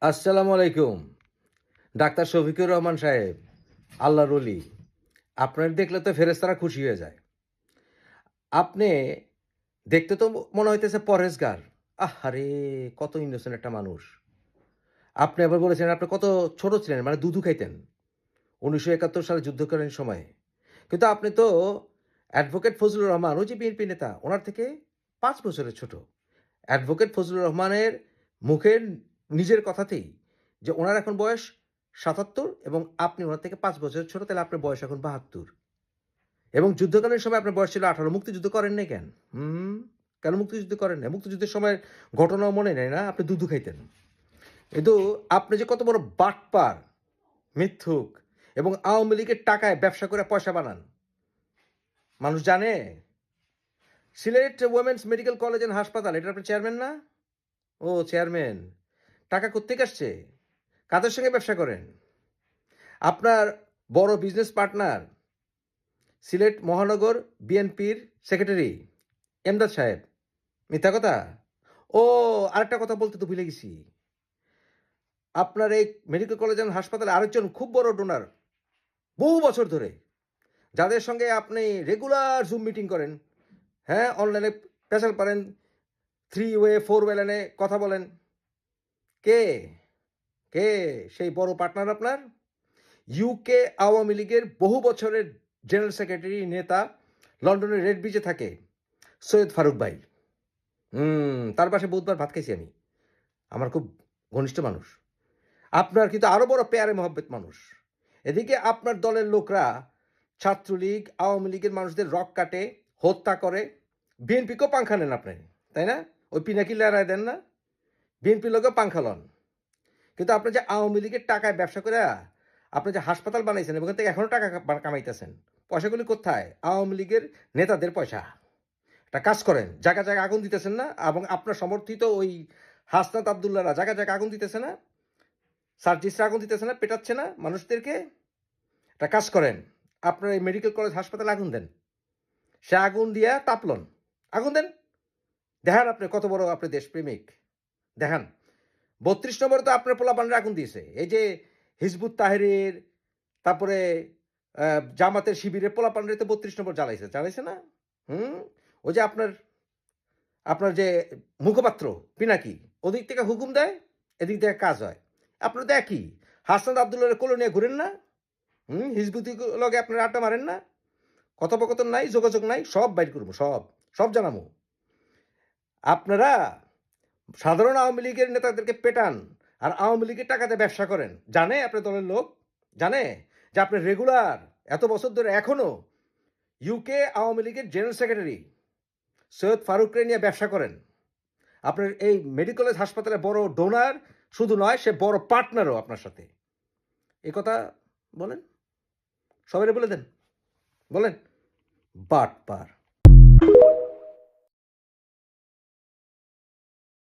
আসসালামু আলাইকুম। ডাক্তার শফিকুর রহমান সাহেব, আল্লাহর ওলি। আপনার দেখলে তো ফেরেশতারা খুশি হয়ে যায়। আপনি দেখতে তো মনে হইতেছে পরহেজগার। আহারে! কত ইনোসেন্ট একটা মানুষ। আপনি আবার বলেছেন আপনি কত ছোট ছিলেন, মানে দুধু খাইতেন ১৯৭১ সালে যুদ্ধকালীন সময়ে। কিন্তু আপনি তো অ্যাডভোকেট ফজলুর রহমান, ওই যে বিএনপি নেতা, উনার থেকে ৫ বছরের ছোট। অ্যাডভোকেট ফজলুর রহমানের মুখের নিজের কথাতেই যে উনার এখন বয়স ৭৭ এবং আপনি উনার থেকে ৫ বছরের ছোট, তাহলে আপনার বয়স এখন ৭২ এবং যুদ্ধকালীন সময় আপনার বয়স ছিল ১৮। মুক্তিযুদ্ধ করেন নাই কেন? কেন মুক্তিযুদ্ধ করেন নাই? মুক্তিযুদ্ধের সময়ের ঘটনাও মনে নেই না? আপনি দুধু খাইতেন। কিন্তু আপনি যে কত বড় বাটপার, মিথ্যুক এবং আওয়ামী লীগের টাকায় ব্যবসা করে পয়সা বানান, মানুষ জানে? Sylhet women's medical college and হাসপাতাল, এটার আপনি চেয়ারম্যান না? ও চেয়ারম্যান। টাকা কোত্থেকে আসছে? কাদের সঙ্গে ব্যবসা করেন? আপনার বড় বিজনেস পার্টনার সিলেট মহানগর বিএনপির সেক্রেটারি এমদাদ সাহেব। মিথ্যা কথা? ও আরেকটা কথা বলতে তো ভুলে গেছি। আপনার এই মেডিকেল কলেজ অ্যান্ড হাসপাতালে আরেকজন খুব বড় ডোনার, বহু বছর ধরে, যাদের সঙ্গে আপনি রেগুলার জুম মিটিং করেন, হ্যাঁ? অনলাইনে পেশাল পারেন, 3 ওয়ে 4 ওয়ে লাইনে কথা বলেন। কে? কে সেই বড় পার্টনার আপনার? ইউকে আওয়ামী লীগের বহু বছরের জেনারেল সেক্রেটারি, নেতা, লন্ডনের রেড ব্রিজে থাকে সৈয়দ ফারুক ভাই। তার পাশে বহুতবার ভাত খাইছি আমি। আমার খুব ঘনিষ্ঠ মানুষ। আপনার কিন্তু আরো বড় পেয়ারে মহব্বত মানুষ। এদিকে আপনার দলের লোকরা ছাত্রলীগ, আওয়ামী লীগের মানুষদের রক কাটে, হত্যা করে। বিএনপিকেও পাংখা নেন আপনি, তাই না? ওই পিনাকি লহরায় দেন না? বিএনপির লোকেও পাংখা লন। কিন্তু আপনি যে আওয়ামী লীগের টাকায় ব্যবসা করে আপনি যে হাসপাতাল বানাইছেন এবং ওখান থেকে এখনো টাকা কামাইতেছেন, পয়সাগুলি কোথায়? আওয়ামী লীগের নেতাদের পয়সা। একটা কাজ করেন, জায়গায় জায়গায় আগুন দিতেছেন না? এবং আপনার সমর্থিত ওই হাসনাত আবদুল্লাহরা জায়গায় জায়গায় আগুন দিতেছে না? সার্জিসরা আগুন দিতেছে না? পেটাচ্ছে না মানুষদেরকে? একটা কাজ করেন, আপনার এই মেডিকেল কলেজ হাসপাতালে আগুন দেন। সে আগুন দিয়া তাপলন। আগুন দেন। দেখান আপনি কত বড় আপনি দেশপ্রেমিক। দেখান। ৩২ নম্বরে তো আপনার পোলাপানরা আগুন দিয়েছে। এই যে হিজবুত তাহরীর, তারপরে আ জামাতের শিবিরের পোলাপানরা তো ৩২ নম্বর জ্বালাইছে। জ্বালাইছে না? হুম? ওই যে আপনার আপনার যে মুখপাত্র পিনাকি, ওদিক থেকে হুকুম দেয়, এদিক থেকে কাজ হয়। আপনার তো একই। হাসনাত আব্দুল্লাহর কোলে নিয়ে ঘুরেন না? হিজবুতি লগে আপনারা আড্ডা মারেন না? কথোপকথন নাই, যোগাযোগ নাই, সব বাইর করবো, সব। সব জানামু। আপনারা সাধারণ আওয়ামী লীগের নেতাদেরকে পেটান আর আওয়ামী লীগের টাকাতে ব্যবসা করেন। জানে আপনার দলের লোক? জানে যে আপনি রেগুলার এত বছর ধরে এখনো ইউকে আওয়ামী লীগের জেনারেল সেক্রেটারি সৈয়দ ফারুককে নিয়ে ব্যবসা করেন। আপনার এই মেডিকেল কলেজ হাসপাতালে বড় ডোনার শুধু নয়, সে বড় পার্টনারও আপনার সাথে। এ কথা বলেন। সবাইরে বলে দেন। বলেন। বাটপার।